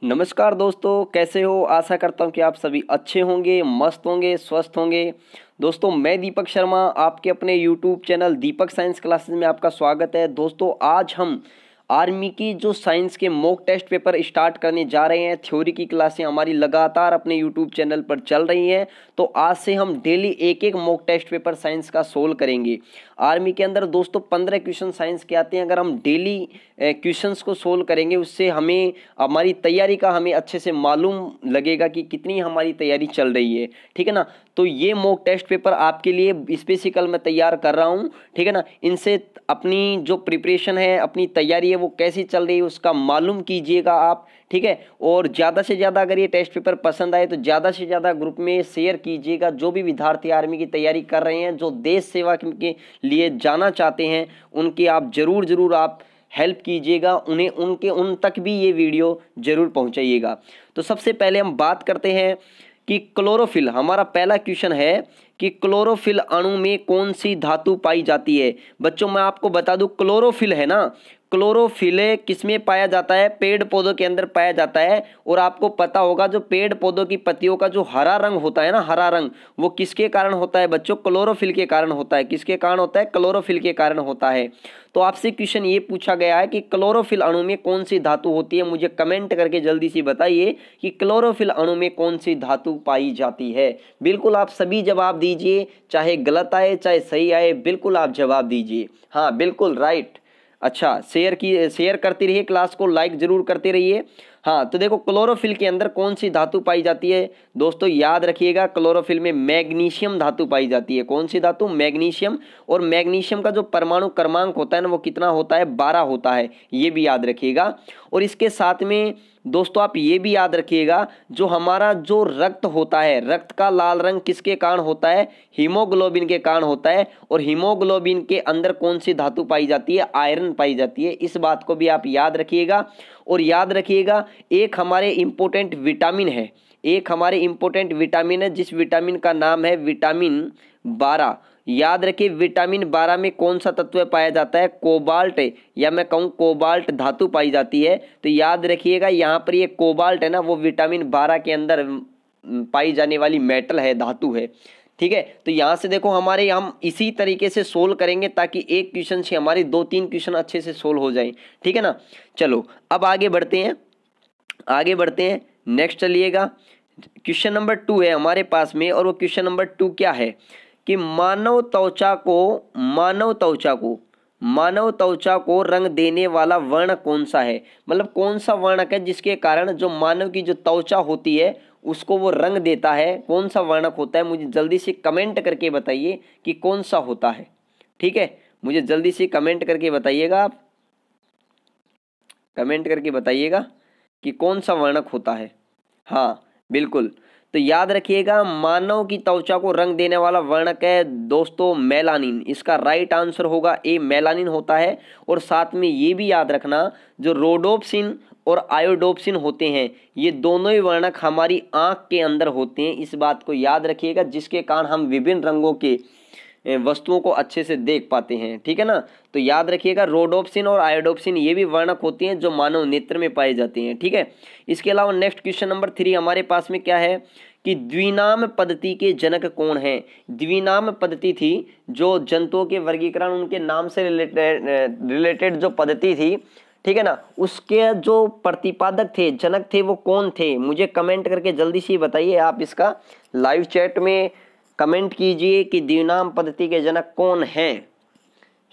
नमस्कार दोस्तों, कैसे हो। आशा करता हूँ कि आप सभी अच्छे होंगे, मस्त होंगे, स्वस्थ होंगे। दोस्तों, मैं दीपक शर्मा, आपके अपने यूट्यूब चैनल दीपक साइंस क्लासेस में आपका स्वागत है। दोस्तों, आज हम आर्मी की जो साइंस के मॉक टेस्ट पेपर स्टार्ट करने जा रहे हैं। थ्योरी की क्लासें हमारी लगातार अपने यूट्यूब चैनल पर चल रही हैं, तो आज से हम डेली एक एक मॉक टेस्ट पेपर साइंस का सोल्व करेंगे। आर्मी के अंदर दोस्तों 15 क्वेश्चन साइंस के आते हैं। अगर हम डेली क्वेश्चंस को सोल्व करेंगे, उससे हमें हमारी तैयारी का हमें अच्छे से मालूम लगेगा कि कितनी हमारी तैयारी चल रही है। ठीक है ना। तो ये मॉक टेस्ट पेपर आपके लिए स्पेसिकल मैं तैयार कर रहा हूँ। ठीक है ना। इनसे अपनी जो प्रिपरेशन है, अपनी तैयारी है, वो कैसी चल रही है उसका मालूम कीजिएगा आप। ठीक है। और ज़्यादा से ज़्यादा अगर ये टेस्ट पेपर पसंद आए तो ज़्यादा से ज़्यादा ग्रुप में शेयर कीजिएगा। जो भी विद्यार्थी आर्मी की तैयारी कर रहे हैं, जो देश सेवा के लिए जाना चाहते हैं, उनके आप जरूर आप हेल्प कीजिएगा। उन्हें उन तक भी ये वीडियो जरूर पहुंचाइएगा। तो सबसे पहले हम बात करते हैं कि क्लोरोफिल, हमारा पहला क्वेश्चन है कि क्लोरोफिल अणु में कौन सी धातु पाई जाती है। बच्चों, मैं आपको बता दूं, क्लोरोफिल है ना, क्लोरोफिल किसमें पाया जाता है? पेड़ पौधों के अंदर पाया जाता है। और आपको पता होगा, जो पेड़ पौधों की पत्तियों का जो हरा रंग होता है ना, हरा रंग, वो किसके कारण होता है बच्चों? क्लोरोफिल के कारण होता है। किसके कारण होता है? क्लोरोफिल के कारण होता है। तो आपसे क्वेश्चन ये पूछा गया है कि क्लोरोफिल अणु में कौन सी धातु होती है। मुझे कमेंट करके जल्दी से बताइए कि क्लोरोफिल अणु में कौन सी धातु पाई जाती है। बिल्कुल आप सभी जवाब दीजिए, चाहे गलत आए चाहे सही आए, बिल्कुल आप जवाब दीजिए। हाँ, बिल्कुल राइट। अच्छा, शेयर करते रहिए, क्लास को लाइक जरूर करते रहिए। हाँ, तो देखो, क्लोरोफिल के अंदर कौन सी धातु पाई जाती है दोस्तों? याद रखिएगा, क्लोरोफिल में मैग्नीशियम धातु पाई जाती है। कौन सी धातु? मैग्नीशियम। और मैग्नीशियम का जो परमाणु क्रमांक होता है ना, वो कितना होता है? 12 होता है। ये भी याद रखिएगा। और इसके साथ में दोस्तों आप ये भी याद रखिएगा, जो हमारा जो रक्त होता है, रक्त का लाल रंग किसके कारण होता है? हीमोग्लोबिन के कारण होता है। और हीमोग्लोबिन के अंदर कौन सी धातु पाई जाती है? आयरन पाई जाती है। इस बात को भी आप याद रखिएगा। और याद रखिएगा, एक हमारे इंपॉर्टेंट विटामिन है, एक हमारे इंपॉर्टेंट विटामिन है, जिस विटामिन का नाम है विटामिन 12। याद रखिए, विटामिन 12 में कौन सा तत्व पाया जाता है? कोबाल्ट, या मैं कहूँ कोबाल्ट धातु पाई जाती है। तो याद रखिएगा, यहाँ पर ये कोबाल्ट है ना, वो विटामिन 12 के अंदर पाई जाने वाली मेटल है, धातु है। ठीक है। तो यहाँ से देखो, हमारे हम इसी तरीके से सोल्व करेंगे ताकि एक क्वेश्चन से हमारे 2-3 क्वेश्चन अच्छे से सोल्व हो जाए। ठीक है ना। चलो अब आगे बढ़ते हैं, आगे बढ़ते हैं। नेक्स्ट चलिएगा, क्वेश्चन नंबर 2 है हमारे पास में। और वो क्वेश्चन नंबर 2 क्या है कि मानव त्वचा को रंग देने वाला वर्ण कौन सा है। मतलब कौन सा वर्णक है जिसके कारण जो मानव की जो त्वचा होती है उसको वो रंग देता है। कौन सा वर्णक होता है? मुझे जल्दी से कमेंट करके बताइए कि कौन सा होता है। ठीक है, मुझे जल्दी से कमेंट करके बताइएगा, आप कमेंट करके बताइएगा कि कौन सा वर्णक होता है। हाँ बिल्कुल। तो याद रखिएगा, मानव की त्वचा को रंग देने वाला वर्णक है दोस्तों मेलानिन। इसका राइट आंसर होगा ए, मेलानिन होता है। और साथ में ये भी याद रखना, जो रोडोप्सिन और आयोडोप्सिन होते हैं, ये दोनों ही वर्णक हमारी आंख के अंदर होते हैं। इस बात को याद रखिएगा, जिसके कारण हम विभिन्न रंगों के वस्तुओं को अच्छे से देख पाते हैं। ठीक है ना। तो याद रखिएगा, रोडोप्सिन और आयोडोप्सिन ये भी वर्णक होती हैं जो मानव नेत्र में पाए जाते हैं। ठीक है। इसके अलावा नेक्स्ट क्वेश्चन नंबर 3 हमारे पास में क्या है कि द्विनाम पद्धति के जनक कौन है। द्विनाम पद्धति थी जो जंतुओं के वर्गीकरण, उनके नाम से रिलेटेड जो पद्धति थी, ठीक है ना, उसके जो प्रतिपादक थे, जनक थे, वो कौन थे? मुझे कमेंट करके जल्दी से बताइए। आप इसका लाइव चैट में कमेंट कीजिए कि द्विनाम पद्धति के जनक कौन हैं।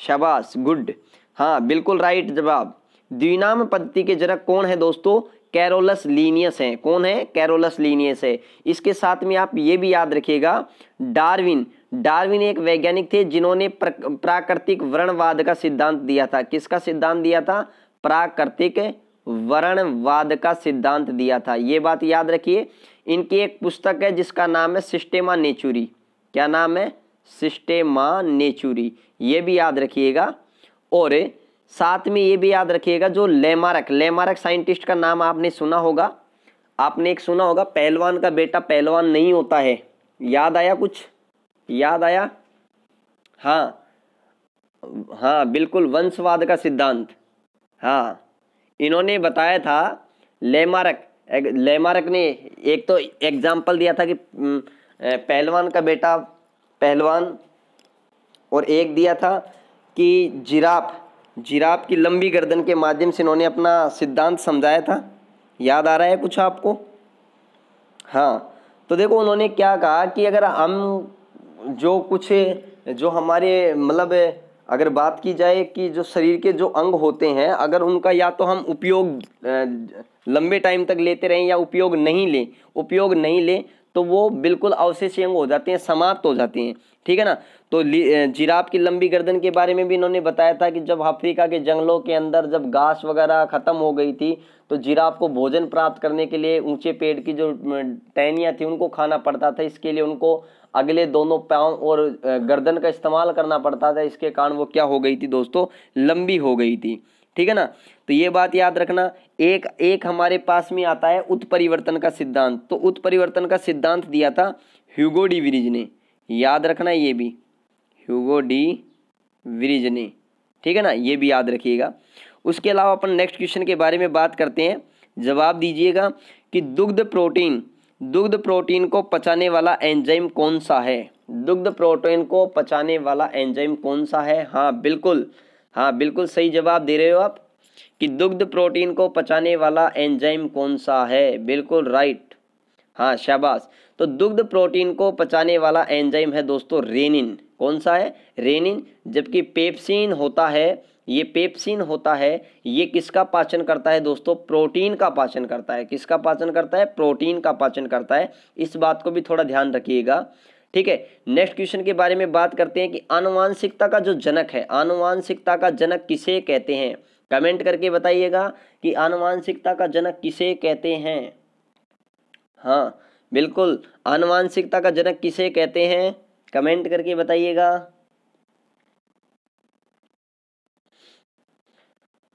शाबाश, गुड। हाँ बिल्कुल राइट जवाब। द्विनाम पद्धति के जनक कौन है दोस्तों? कैरोलस लीनियस हैं। कौन है? कैरोलस लीनियस है। इसके साथ में आप ये भी याद रखिएगा, डार्विन एक वैज्ञानिक थे जिन्होंने प्राकृतिक वर्णवाद का सिद्धांत दिया था। किसका सिद्धांत दिया था? प्राकृतिक वर्णवाद का सिद्धांत दिया था। ये बात याद रखिए। इनकी एक पुस्तक है जिसका नाम है सिस्टेमा नेचुरी। क्या नाम है? सिस्टेमा नेचुरी। ये भी याद रखिएगा। और साथ में ये भी याद रखिएगा, जो लेमारक साइंटिस्ट का नाम आपने सुना होगा। आपने एक सुना होगा, पहलवान का बेटा पहलवान नहीं होता है। याद आया? कुछ याद आया? हाँ हाँ बिल्कुल, वंशवाद का सिद्धांत। हाँ, इन्होंने बताया था, लेमारक लेमार्क ने एक तो एग्जाम्पल दिया था कि पहलवान का बेटा पहलवान, और एक दिया था कि जिराफ की लंबी गर्दन के माध्यम से इन्होंने अपना सिद्धांत समझाया था। याद आ रहा है कुछ आपको? हाँ, तो देखो उन्होंने क्या कहा कि अगर हम जो कुछ जो हमारे मतलब अगर बात की जाए कि जो शरीर के जो अंग होते हैं, अगर उनका या तो हम उपयोग लंबे टाइम तक लेते रहें या उपयोग नहीं लें तो वो बिल्कुल अवशेषीय अंग हो जाते हैं, समाप्त हो जाते हैं। ठीक है ना। तो जिराफ की लंबी गर्दन के बारे में भी इन्होंने बताया था कि जब अफ्रीका के जंगलों के अंदर जब घास वगैरह खत्म हो गई थी तो जिराफ को भोजन प्राप्त करने के लिए ऊंचे पेड़ की जो टहनियाँ थी उनको खाना पड़ता था। इसके लिए उनको अगले दोनों पाँव और गर्दन का इस्तेमाल करना पड़ता था। इसके कारण वो क्या हो गई थी दोस्तों, लंबी हो गई थी। ठीक है ना। तो ये बात याद रखना। एक हमारे पास में आता है उत्परिवर्तन का सिद्धांत। तो उत्परिवर्तन का सिद्धांत दिया था ह्यूगो डी विरिज ने। याद रखना ये भी, ह्यूगो डी विरिज ने। ठीक है ना, ये भी याद रखिएगा। उसके अलावा अपन नेक्स्ट क्वेश्चन के बारे में बात करते हैं। जवाब दीजिएगा कि दुग्ध प्रोटीन को पचाने वाला एंजाइम कौन सा है? दुग्ध प्रोटीन को पचाने वाला एंजाइम कौन सा है? हाँ बिल्कुल सही जवाब दे रहे हो आप कि दुग्ध प्रोटीन को पचाने वाला एंजाइम कौन सा है। बिल्कुल राइट, हाँ शाबाश। तो दुग्ध प्रोटीन को पचाने वाला एंजाइम है दोस्तों रेनिन। कौन सा है? रेनिन। जबकि पेप्सिन होता है, ये किसका पाचन करता है दोस्तों? प्रोटीन का पाचन करता है। किसका पाचन करता है? प्रोटीन का पाचन करता है। इस बात को भी थोड़ा ध्यान रखिएगा। ठीक है, नेक्स्ट क्वेश्चन के बारे में बात करते हैं कि आनुवांशिकता का जो जनक है, आनुवांशिकता का जनक किसे कहते हैं? कमेंट करके बताइएगा कि आनुवांशिकता का जनक किसे कहते हैं। हाँ बिल्कुल, आनुवांशिकता का जनक किसे कहते हैं? कमेंट करके बताइएगा।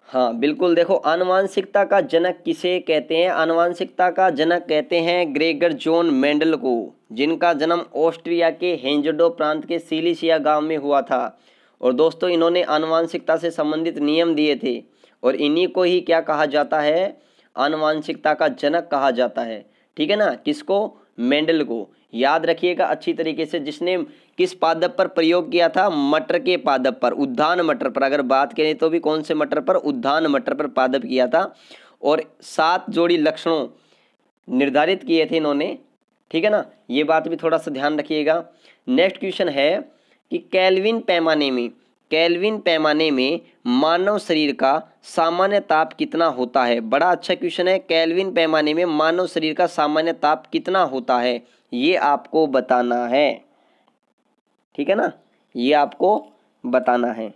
हाँ बिल्कुल, देखो आनुवांशिकता का जनक किसे कहते हैं? आनुवांशिकता का जनक कहते हैं ग्रेगर जॉन मेंडल को, जिनका जन्म ऑस्ट्रिया के हेंजडो प्रांत के सिलिसिया गांव में हुआ था। और दोस्तों इन्होंने आनुवांशिकता से संबंधित नियम दिए थे और इन्हीं को ही क्या कहा जाता है? आनुवांशिकता का जनक कहा जाता है। ठीक है ना, किसको? मेंडल को। याद रखिएगा अच्छी तरीके से। जिसने किस पादप पर प्रयोग किया था? मटर के पादप पर, उद्यान मटर पर। अगर बात करें तो भी कौन से मटर पर? उद्यान मटर पर पादप किया था। और 7 जोड़ी लक्षणों निर्धारित किए थे इन्होंने। ठीक है ना, ये बात भी थोड़ा सा ध्यान रखिएगा। नेक्स्ट क्वेश्चन है कि केल्विन पैमाने में मानव शरीर का सामान्य ताप कितना होता है? बड़ा अच्छा क्वेश्चन है। केल्विन पैमाने में मानव शरीर का सामान्य ताप कितना होता है, ये आपको बताना है। ठीक है ना, ये आपको बताना है।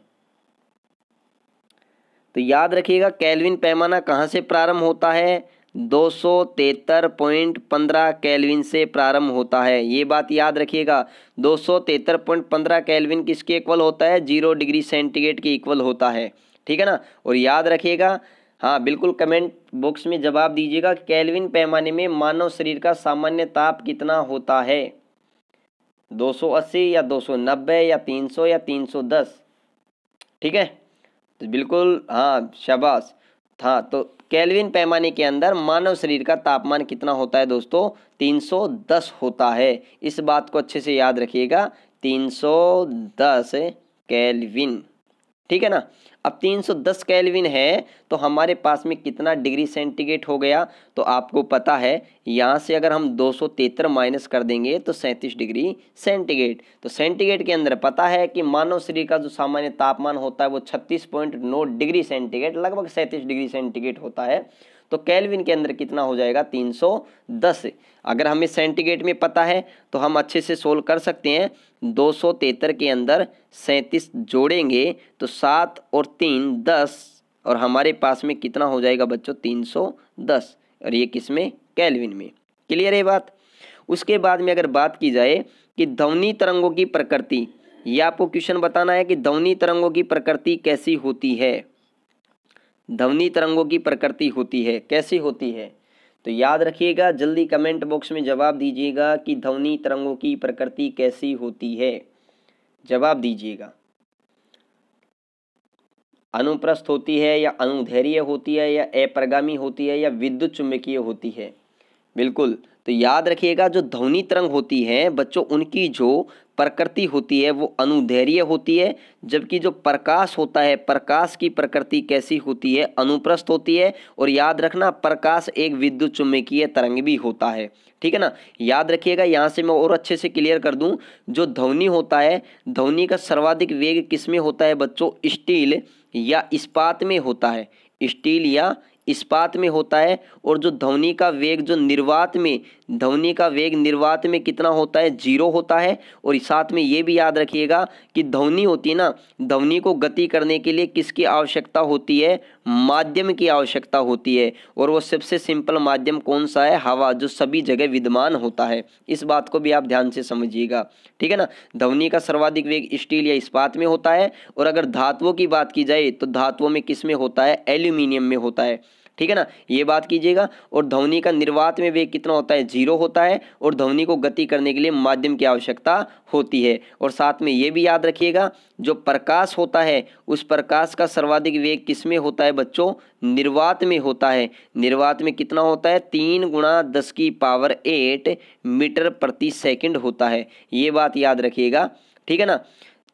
तो याद रखिएगा केल्विन पैमाना कहाँ से प्रारंभ होता है? 273.15 केल्विन से प्रारंभ होता है। ये बात याद रखिएगा। 273.15 केल्विन किसके इक्वल होता है? 0 डिग्री सेंटीग्रेड के इक्वल होता है। ठीक है ना। और याद रखिएगा, हाँ बिल्कुल कमेंट बॉक्स में जवाब दीजिएगा केल्विन पैमाने में मानव शरीर का सामान्य ताप कितना होता है? 280 या 290 या 300 या 310? ठीक है, तो बिल्कुल हाँ शाबाश। हाँ, तो केल्विन पैमाने के अंदर मानव शरीर का तापमान कितना होता है दोस्तों? 310 होता है। इस बात को अच्छे से याद रखिएगा, 310 केल्विन। ठीक है ना। अब 310 केल्विन है तो हमारे पास में कितना डिग्री सेंटीग्रेड हो गया? तो आपको पता है, यहाँ से अगर हम 273 माइनस कर देंगे तो 37 डिग्री सेंटीग्रेड। तो सेंटीग्रेड के अंदर पता है कि मानव शरीर का जो सामान्य तापमान होता है वो 36.9 डिग्री सेंटीग्रेड, लगभग 37 डिग्री सेंटीग्रेड होता है। तो केल्विन के अंदर कितना हो जाएगा? 310। अगर हमें सेंटीग्रेड में पता है तो हम अच्छे से सोल्व कर सकते हैं। 273 के अंदर 37 जोड़ेंगे तो 7 और 3 10, और हमारे पास में कितना हो जाएगा बच्चों? 310। और ये किस में? केल्विन में। क्लियर है बात? उसके बाद में अगर बात की जाए कि ध्वनि तरंगों की प्रकृति, ये आपको क्वेश्चन बताना है कि ध्वनि तरंगों की प्रकृति कैसी होती है? ध्वनि तरंगों की प्रकृति होती है, कैसी होती है? तो याद रखिएगा, जल्दी कमेंट बॉक्स में जवाब दीजिएगा कि ध्वनि तरंगों की प्रकृति कैसी होती है। जवाब दीजिएगा। अनुप्रस्थ होती है या अनुदैर्घ्य होती है या अपरगामी होती है या विद्युत चुम्बकीय होती है? बिल्कुल, तो याद रखिएगा जो ध्वनि तरंग होती है बच्चों, उनकी जो प्रकृति होती है वो अनुदैर्घ्य होती है, जबकि जो प्रकाश होता है, प्रकाश की प्रकृति कैसी होती है? अनुप्रस्थ होती है। और याद रखना प्रकाश एक विद्युत चुम्बकीय तरंग भी होता है, ठीक है ना। याद रखिएगा, यहाँ से मैं और अच्छे से क्लियर कर दूं, जो ध्वनि होता है, ध्वनि का सर्वाधिक वेग किस में होता है बच्चों? स्टील या इस्पात में होता है, स्टील या इस्पात में होता है। और जो ध्वनि का वेग जो निर्वात में, ध्वनि का वेग निर्वात में कितना होता है? 0 होता है। और साथ में ये भी याद रखिएगा कि ध्वनि होती है ना, ध्वनि को गति करने के लिए किसकी आवश्यकता होती है? माध्यम की आवश्यकता होती है। और वो सबसे सिंपल माध्यम कौन सा है? हवा, जो सभी जगह विद्यमान होता है। इस बात को भी आप ध्यान से समझिएगा, ठीक है ना। ध्वनि का सर्वाधिक वेग स्टील या इस्पात में होता है। और अगर धातुओं की बात की जाए तो धातुओं में किस में होता है? एल्यूमिनियम में होता है, ठीक है ना, ये बात कीजिएगा। और ध्वनि का निर्वात में वेग कितना होता है? 0 होता है। और ध्वनि को गति करने के लिए माध्यम की आवश्यकता होती है। और साथ में ये भी याद रखिएगा, जो प्रकाश होता है उस प्रकाश का सर्वाधिक वेग किस में होता है बच्चों? निर्वात में होता है। निर्वात में कितना होता है? 3 × 10⁸ मीटर प्रति सेकंड होता है। ये बात याद रखिएगा, ठीक है ना।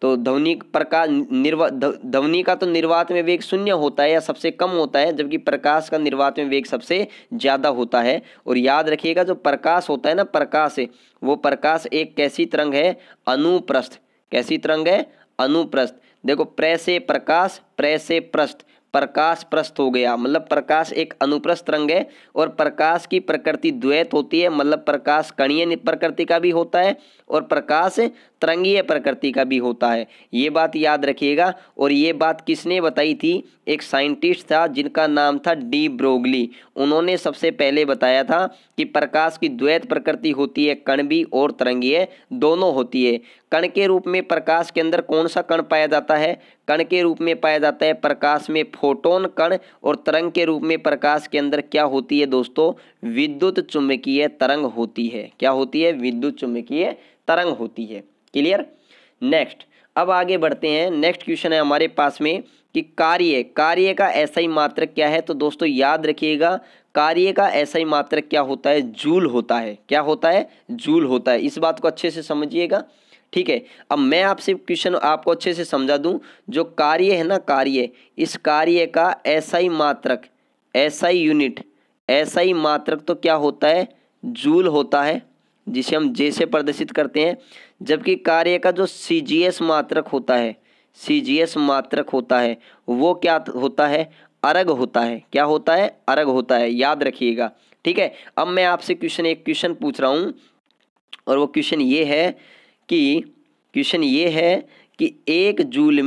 तो ध्वनि प्रकाश ध्वनि का तो निर्वात में वेग 0 होता है या सबसे कम होता है, जबकि प्रकाश का निर्वात में वेग सबसे ज़्यादा होता है। और याद रखिएगा, जो प्रकाश होता है ना, प्रकाश है, वो प्रकाश एक कैसी तरंग है? अनुप्रस्थ। कैसी तरंग है? अनुप्रस्थ। देखो, प्र से प्रकाश, प्र से प्रस्थ, प्रकाश प्रस्थ हो गया, मतलब प्रकाश एक अनुप्रस्थ तरंग है। और प्रकाश की प्रकृति द्वैत होती है, मतलब प्रकाश कणीय प्रकृति का भी होता है और प्रकाश तरंगीय प्रकृति का भी होता है। ये बात याद रखिएगा। और ये बात किसने बताई थी? एक साइंटिस्ट था जिनका नाम था डी ब्रोगली। उन्होंने सबसे पहले बताया था कि प्रकाश की द्वैत प्रकृति होती है, कणवी और तरंगीय दोनों होती है। कण के रूप में प्रकाश के अंदर कौन सा कण पाया जाता है? कण के रूप में पाया जाता है प्रकाश में फोटोन कण। और तरंग के रूप में प्रकाश के अंदर क्या होती है दोस्तों? विद्युत चुम्बकीय तरंग होती है। क्या होती है? विद्युत चुम्बकीय तरंग होती है। क्लियर? नेक्स्ट, अब आगे बढ़ते हैं। नेक्स्ट क्वेश्चन है हमारे पास में कि कार्य का एसआई मात्रक क्या है? तो दोस्तों याद रखिएगा, कार्य का एसआई मात्रक क्या होता है? जूल होता है। क्या होता है? जूल होता है। इस बात को अच्छे से समझिएगा, ठीक है। अब मैं आपसे क्वेश्चन आपको अच्छे से समझा दूं। जो कार्य है ना, कार्य, इस कार्य का एसआई मात्रक, एसआई यूनिट, एसआई मात्रक तो क्या होता है? जूल होता है, जिसे हम जे से प्रदर्शित करते हैं। जबकि कार्य का जो सीजीएस मात्रक होता है, सीजीएस मात्रक होता है, वो क्या होता है? अर्ग होता है। क्या होता है? अर्ग होता है। याद रखिएगा, ठीक है। अब मैं आपसे एक क्वेश्चन पूछ रहा हूं, और वो क्वेश्चन ये है कि एक जूल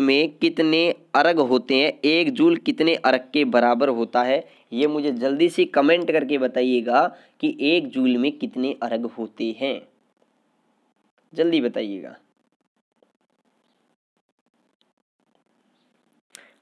में कितने अर्ग होते हैं? एक जूल कितने अर्ग के बराबर होता है? ये मुझे जल्दी से कमेंट करके बताइएगा कि एक जूल में कितने अर्ग होते हैं, जल्दी बताइएगा।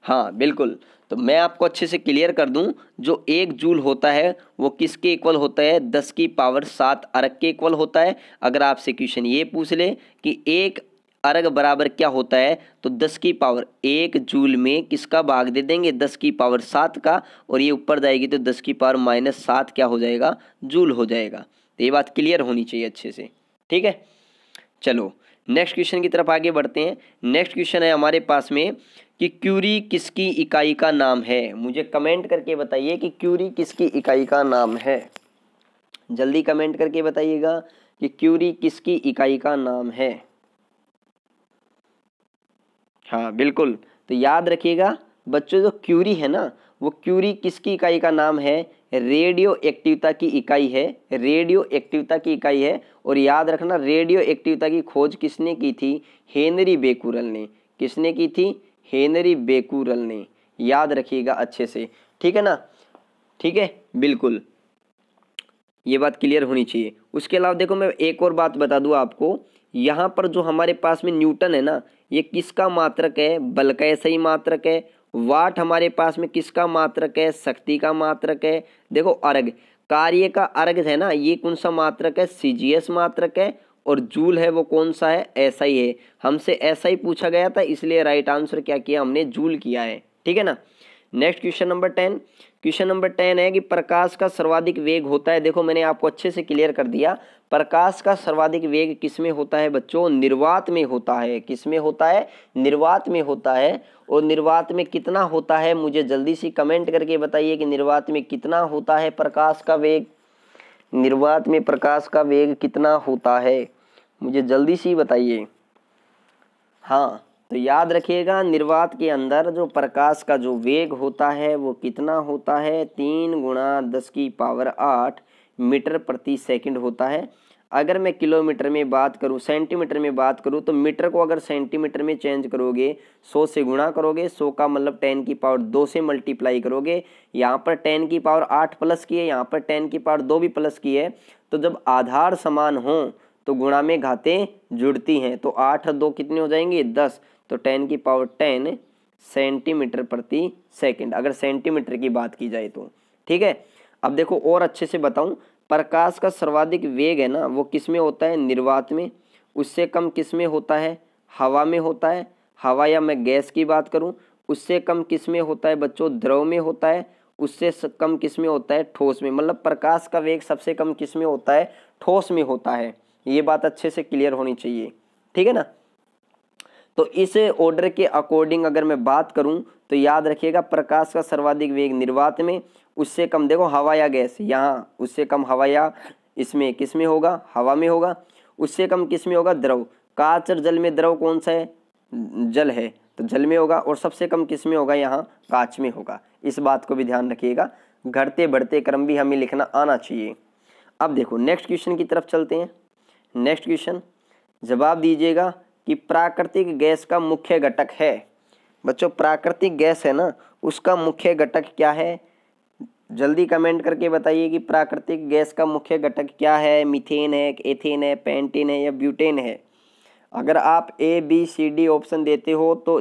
हाँ बिल्कुल, तो मैं आपको अच्छे से क्लियर कर दूं, जो एक जूल होता है वो किसके इक्वल होता है? 10⁷ अर्ग के इक्वल होता है। अगर आपसे क्वेश्चन ये पूछ ले कि एक अर्ग बराबर क्या होता है, तो 10⁻1 जूल में किसका भाग दे देंगे? 10⁻7 का। और ये ऊपर जाएगी तो 10⁻⁷ क्या हो जाएगा? जूल हो जाएगा। तो ये बात क्लियर होनी चाहिए अच्छे से, ठीक है। चलो नेक्स्ट क्वेश्चन की तरफ आगे बढ़ते हैं। नेक्स्ट क्वेश्चन है हमारे पास में कि क्यूरी किसकी इकाई का नाम है? मुझे कमेंट करके बताइए कि क्यूरी किसकी इकाई का नाम है। जल्दी कमेंट करके बताइएगा कि क्यूरी किसकी इकाई का नाम है। हाँ बिल्कुल, तो याद रखिएगा बच्चों, जो क्यूरी है ना, वो क्यूरी किसकी इकाई का नाम है? रेडियो एक्टिविता की इकाई है। रेडियो एक्टिविता की इकाई है। और याद रखना, रेडियो एक्टिविता की खोज किसने की थी? हेनरी बेकुरल ने। किसने की थी? हेनरी बेकुरल ने। याद रखिएगा अच्छे से, ठीक है ना, ठीक है, बिल्कुल, ये बात क्लियर होनी चाहिए। उसके अलावा देखो, मैं एक और बात बता दूं आपको, यहाँ पर जो हमारे पास में न्यूटन है ना, ये किसका मात्रक है? बल का ऐसा ही मात्रक है। वाट हमारे पास में किसका मात्रक है? शक्ति का मात्रक है। देखो अर्ग, कार्य का अर्ग है ना, ये कौन सा मात्रक है? सीजीएस मात्रक है। और जूल है वो कौन सा है, एसआई है। हमसे एसआई पूछा गया था, इसलिए राइट आंसर क्या किया हमने, जूल किया है। ठीक है ना। Next question number 10। Question number 10 है कि प्रकाश का सर्वाधिक वेग होता है, देखो मैंने आपको अच्छे से क्लियर कर दिया, प्रकाश का सर्वाधिक वेग किसमें होता है बच्चों, निर्वात में होता है। किसमें होता है, निर्वात में होता है। और निर्वात में कितना होता है, मुझे जल्दी से कमेंट करके बताइए कि निर्वात में कितना होता है प्रकाश का वेग, निर्वात में प्रकाश का वेग कितना होता है, मुझे जल्दी से बताइए। हाँ, तो याद रखिएगा निर्वात के अंदर जो प्रकाश का जो वेग होता है वो कितना होता है, 3 × 10⁸ मीटर प्रति सेकंड होता है। अगर मैं किलोमीटर में बात करूं, सेंटीमीटर में बात करूं, तो मीटर को अगर सेंटीमीटर में चेंज करोगे, 100 से गुणा करोगे, 100 का मतलब 10⁻2 से मल्टीप्लाई करोगे। यहाँ पर 10⁸ प्लस की है, यहाँ पर 10⁻2 भी प्लस की है। तो जब आधार समान हो तो गुणा में घातें जुड़ती हैं, तो 8 और 2 कितने हो जाएंगे, 10। तो 10⁻10 सेंटीमीटर प्रति सेकंड, अगर सेंटीमीटर की बात की जाए तो। ठीक है। अब देखो और अच्छे से बताऊं, प्रकाश का सर्वाधिक वेग है ना वो किस में होता है, निर्वात में। उससे कम किस में होता है, हवा में होता है। हवा या मैं गैस की बात करूं, उससे कम किस में होता है बच्चों, द्रव में होता है। उससे कम किस में होता है, ठोस में। मतलब प्रकाश का वेग सबसे कम किस में होता है, ठोस में होता है। ये बात अच्छे से क्लियर होनी चाहिए। ठीक है ना। तो इस ऑर्डर के अकॉर्डिंग अगर मैं बात करूं तो याद रखिएगा प्रकाश का सर्वाधिक वेग निर्वात में, उससे कम देखो हवा या गैस, यहाँ उससे कम हवा या इसमें किस में होगा, हवा में होगा। उससे कम किस में होगा, द्रव। कांच और जल में द्रव कौन सा है, जल है, तो जल में होगा। और सबसे कम किस में होगा, यहाँ कांच में होगा। इस बात को भी ध्यान रखिएगा, घटते बढ़ते क्रम भी हमें लिखना आना चाहिए। अब देखो नेक्स्ट क्वेश्चन की तरफ चलते हैं। नेक्स्ट क्वेश्चन जवाब दीजिएगा कि प्राकृतिक गैस का मुख्य घटक है। बच्चों प्राकृतिक गैस है ना उसका मुख्य घटक क्या है, जल्दी कमेंट करके बताइए कि प्राकृतिक गैस का मुख्य घटक क्या है। मीथेन है, एथेन है, पेंटेन है या ब्यूटेन है। अगर आप ABCD ऑप्शन देते हो तो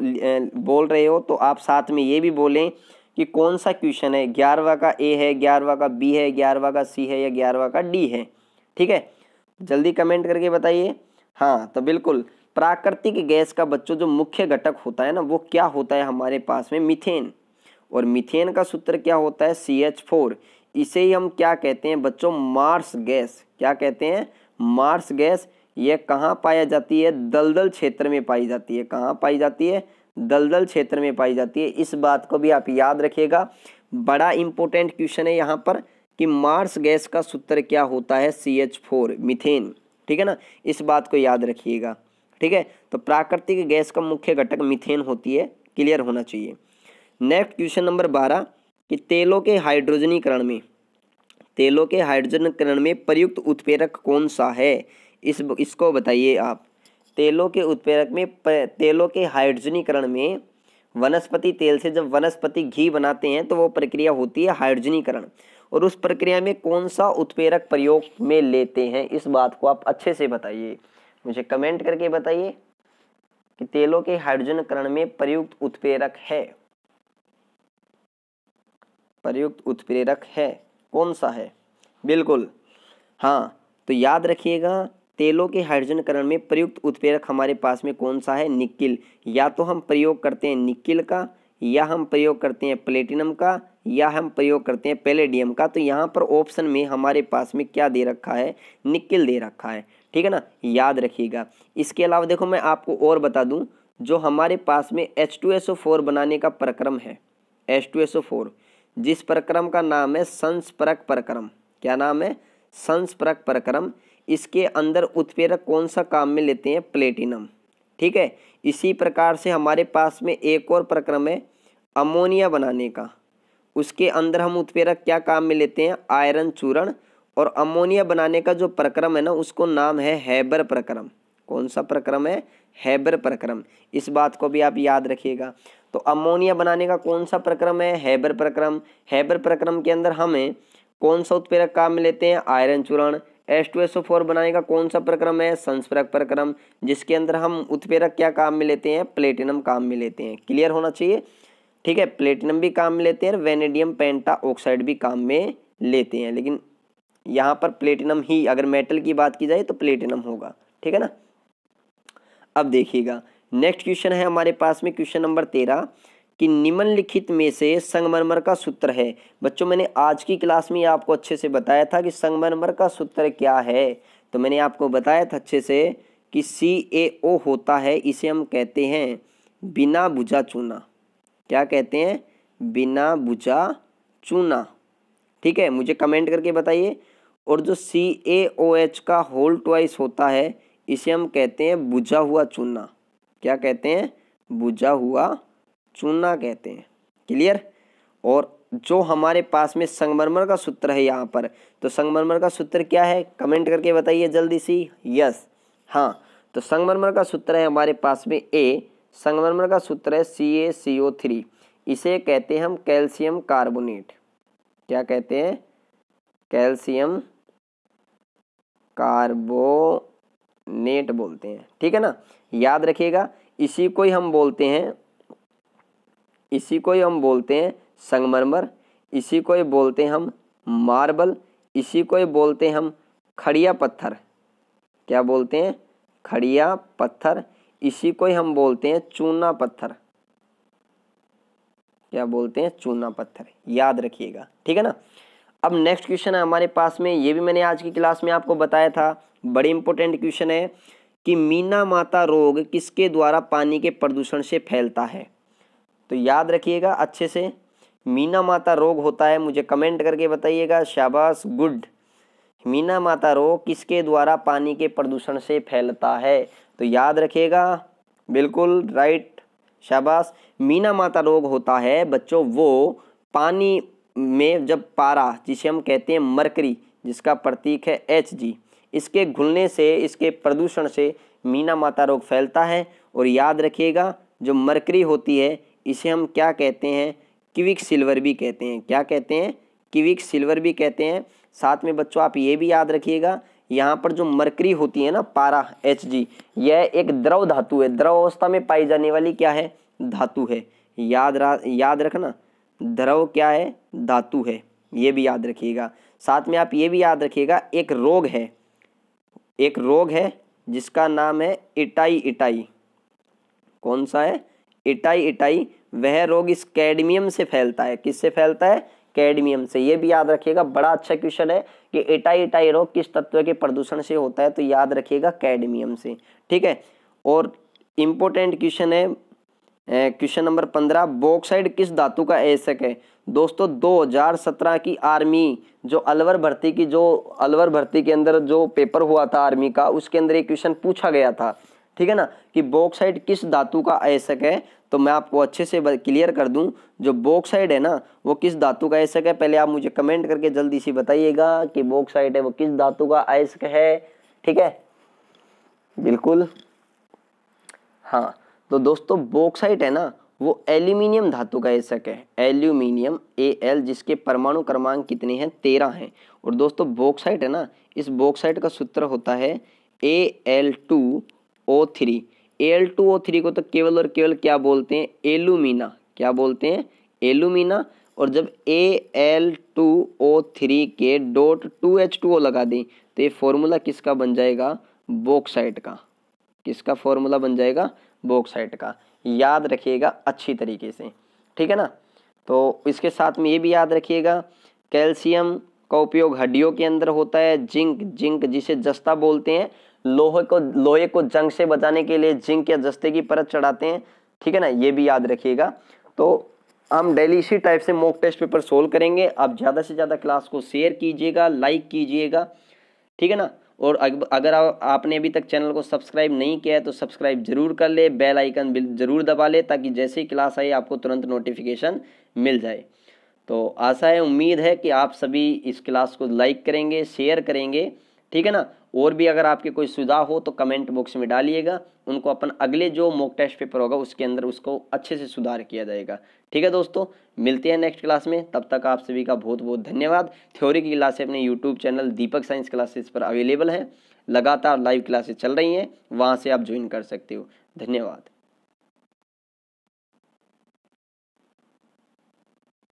बोल रहे हो तो आप साथ में ये भी बोलें कि कौन सा क्वेश्चन है, 11वां का A है, 11वां का B है, 11वां का C है या 11वां का D है। ठीक है, जल्दी कमेंट करके बताइए। हाँ, तो बिल्कुल प्राकृतिक गैस का बच्चों जो मुख्य घटक होता है ना वो क्या होता है हमारे पास में, मीथेन। और मीथेन का सूत्र क्या होता है, CH4। इसे ही हम क्या कहते हैं बच्चों, मार्स गैस। क्या कहते हैं, मार्स गैस। यह कहाँ पाया जाती है, दलदल क्षेत्र में पाई जाती है। कहाँ पाई जाती है, दलदल क्षेत्र में पाई जाती है। इस बात को भी आप याद रखिएगा, बड़ा इंपॉर्टेंट क्वेश्चन है यहाँ पर कि मार्स गैस का सूत्र क्या होता है, CH4 मीथेन। ठीक है ना, इस बात को याद रखिएगा। ठीक है, तो प्राकृतिक गैस का मुख्य घटक मीथेन होती है, क्लियर होना चाहिए। नेक्स्ट क्वेश्चन नंबर 12 कि तेलों के हाइड्रोजनीकरण में, तेलों के हाइड्रोजनीकरण में प्रयुक्त उत्प्रेरक कौन सा है, इसको बताइए आप। तेलों के उत्प्रेरक में, तेलों के हाइड्रोजनीकरण में वनस्पति तेल से जब वनस्पति घी बनाते हैं तो वो प्रक्रिया होती है हाइड्रोजनीकरण। और उस प्रक्रिया में कौन सा उत्प्रेरक प्रयोग में लेते हैं, इस बात को आप अच्छे से बताइए, मुझे कमेंट करके बताइए कि तेलों के हाइड्रोजनीकरण में प्रयुक्त उत्प्रेरक है, प्रयुक्त उत्प्रेरक है कौन सा है। बिल्कुल हाँ, तो याद रखिएगा तेलों के हाइड्रोजनीकरण में प्रयुक्त उत्प्रेरक हमारे पास में कौन सा है, निकिल। या तो हम प्रयोग करते हैं निकिल का, या हम प्रयोग करते हैं प्लेटिनम का, या हम प्रयोग करते हैं पैलेडियम का। तो यहाँ पर ऑप्शन में हमारे पास में क्या दे रखा है, निकिल दे रखा है। ठीक है ना, याद रखिएगा। इसके अलावा देखो मैं आपको और बता दूं, जो हमारे पास में H2SO4 बनाने का प्रक्रम है, H2SO4, जिस प्रक्रम का नाम है संस्परक प्रक्रम। क्या नाम है, संस्परक प्रक्रम। इसके अंदर उत्प्रेरक कौन सा काम में लेते हैं, प्लेटिनम। ठीक है, इसी प्रकार से हमारे पास में एक और प्रक्रम है अमोनिया बनाने का। उसके अंदर हम उत्प्रेरक क्या काम में लेते हैं, आयरन चूर्ण। और अमोनिया बनाने का जो प्रक्रम है ना उसको नाम है हैबर प्रक्रम। कौन सा प्रक्रम है, हैबर प्रक्रम। इस बात को भी आप याद रखिएगा। तो अमोनिया बनाने का कौन सा प्रक्रम है, हैबर प्रक्रम। हैबर प्रक्रम के अंदर हमें कौन सा उत्प्रेरक काम में लेते हैं, आयरन चूर्ण। H2SO4 बनाने का कौन सा प्रक्रम है, संस्परक प्रक्रम, जिसके अंदर हम उत्प्रेरक क्या काम में लेते हैं, प्लेटिनम काम में लेते हैं। क्लियर होना चाहिए। ठीक है, प्लेटिनम भी काम में लेते हैं और वेनेडियम पेंटा ऑक्साइड भी काम में लेते हैं, लेकिन यहाँ पर प्लेटिनम ही, अगर मेटल की बात की जाए तो प्लेटिनम होगा। ठीक है ना। अब देखिएगा नेक्स्ट क्वेश्चन है हमारे पास में क्वेश्चन नंबर 13 कि निम्नलिखित में से संगमरमर का सूत्र है। बच्चों मैंने आज की क्लास में आपको अच्छे से बताया था कि संगमरमर का सूत्र क्या है। तो मैंने आपको बताया था अच्छे से कि CaO होता है, इसे हम कहते हैं बिना बुझा चूना। क्या कहते हैं? बिना बुझा चूना। ठीक है, मुझे कमेंट करके बताइए। और जो CaOH का होल ट्वाइस होता है इसे हम कहते हैं बुझा हुआ चूना। क्या कहते हैं? बुझा हुआ चूना कहते हैं। क्लियर। और जो हमारे पास में संगमरमर का सूत्र है यहाँ पर, तो संगमरमर का सूत्र क्या है? कमेंट करके बताइए जल्दी सी। यस, हाँ, तो संगमरमर का सूत्र है हमारे पास में संगमरमर का सूत्र है CaCO3। इसे कहते हैं हम कैल्शियम कार्बोनेट। क्या कहते हैं? कैल्शियम कार्बोनेट बोलते हैं। ठीक है ना, याद रखिएगा। इसी को ही हम बोलते हैं संगमरमर, इसी को ही बोलते हैं हम मार्बल, इसी को ही बोलते हैं हम खड़िया पत्थर। क्या बोलते हैं? खड़िया पत्थर। इसी को ही हम बोलते हैं चूना पत्थर। क्या बोलते हैं? चूना पत्थर। याद रखिएगा, ठीक है ना। अब नेक्स्ट क्वेश्चन है हमारे पास में, ये भी मैंने आज की क्लास में आपको बताया था, बड़ी इंपॉर्टेंट क्वेश्चन है कि मीना माता रोग किसके द्वारा पानी के प्रदूषण से फैलता है। तो याद रखिएगा अच्छे से, मीना माता रोग होता है। मुझे कमेंट करके बताइएगा। शाबाश, गुड। मीना माता रोग किसके द्वारा पानी के प्रदूषण से फैलता है? तो याद रखिएगा, बिल्कुल राइट, शाबाश। मीना माता रोग होता है बच्चों वो पानी में जब पारा, जिसे हम कहते हैं मरकरी, जिसका प्रतीक है Hg, इसके घुलने से, इसके प्रदूषण से मीना माता रोग फैलता है। और याद रखिएगा जो मरकरी होती है इसे हम क्या कहते हैं? क्विक सिल्वर भी कहते हैं। क्या कहते हैं? क्विक सिल्वर भी कहते हैं। साथ में बच्चों आप ये भी याद रखिएगा, यहाँ पर जो मरकरी होती है ना, पारा Hg, यह एक द्रव धातु है, द्रव अवस्था में पाई जाने वाली क्या है? धातु है। याद रखना, द्रव क्या है? धातु है। ये भी याद रखिएगा। साथ में आप ये भी याद रखिएगा, एक रोग है जिसका नाम है इटाई। कौन सा है? इटाई। वह रोग इस कैडमियम से फैलता है। किससे फैलता है? कैडमियम से। ये भी याद रखिएगा, बड़ा अच्छा क्वेश्चन है कि इटाई रोग किस तत्व के प्रदूषण से होता है। तो याद रखिएगा कैडमियम से। ठीक है। और इम्पोर्टेंट क्वेश्चन है क्वेश्चन नंबर 15, बॉक्साइट किस धातु का एसक है? दोस्तों 2017 की आर्मी जो अलवर भर्ती के अंदर जो पेपर हुआ था आर्मी का, उसके अंदर एक क्वेश्चन पूछा गया था। ठीक है ना, कि बॉक्साइट किस धातु का एसक है। तो मैं आपको अच्छे से क्लियर कर दूं, जो बॉक्साइट है ना वो किस धातु का एसक है। पहले आप मुझे कमेंट करके जल्दी से बताइएगा कि बॉक्साइट है वो किस धातु का एसक है। ठीक है, बिल्कुल, हाँ। तो दोस्तों बॉक्साइट है ना वो एल्यूमिनियम धातु का एसक है, एल्यूमिनियम Al, जिसके परमाणु क्रमांक कितने हैं? 13 हैं। और दोस्तों बॉक्साइट है ना, इस बॉक्साइट का सूत्र होता है Al2O3। Al2O3 को तो केवल और केवल क्या बोलते हैं? एलुमिना। क्या बोलते हैं? एलुमिना। और जब Al2O3 के डॉट 2H2O लगा दें तो ये फॉर्मूला किसका बन जाएगा? बॉक्साइट का। किसका फॉर्मूला बन जाएगा? बॉक्साइट का। याद रखिएगा अच्छी तरीके से, ठीक है ना। तो इसके साथ में ये भी याद रखिएगा, कैल्शियम का उपयोग हड्डियों के अंदर होता है। जिंक जिसे जस्ता बोलते हैं, लोहे को जंग से बचाने के लिए जिंक या जस्ते की परत चढ़ाते हैं। ठीक है ना, ये भी याद रखिएगा। तो हम डेली इसी टाइप से मॉक टेस्ट पेपर सोल्व करेंगे। आप ज़्यादा से ज़्यादा क्लास को शेयर कीजिएगा, लाइक कीजिएगा, ठीक है ना। और अगर आपने अभी तक चैनल को सब्सक्राइब नहीं किया है तो सब्सक्राइब जरूर कर ले, बेल आइकन जरूर दबा ले, ताकि जैसे ही क्लास आए आपको तुरंत नोटिफिकेशन मिल जाए। तो आशा है, उम्मीद है कि आप सभी इस क्लास को लाइक करेंगे, शेयर करेंगे, ठीक है ना। और भी अगर आपके कोई सुझाव हो तो कमेंट बॉक्स में डालिएगा, उनको अपन अगले जो मॉक टेस्ट पेपर होगा उसके अंदर उसको अच्छे से सुधार किया जाएगा। ठीक है दोस्तों, मिलते हैं नेक्स्ट क्लास में। तब तक आप सभी का बहुत बहुत धन्यवाद। थ्योरी की क्लासें अपने यूट्यूब चैनल दीपक साइंस क्लासेस पर अवेलेबल हैं, लगातार लाइव क्लासेस चल रही हैं, वहाँ से आप ज्वाइन कर सकते हो। धन्यवाद।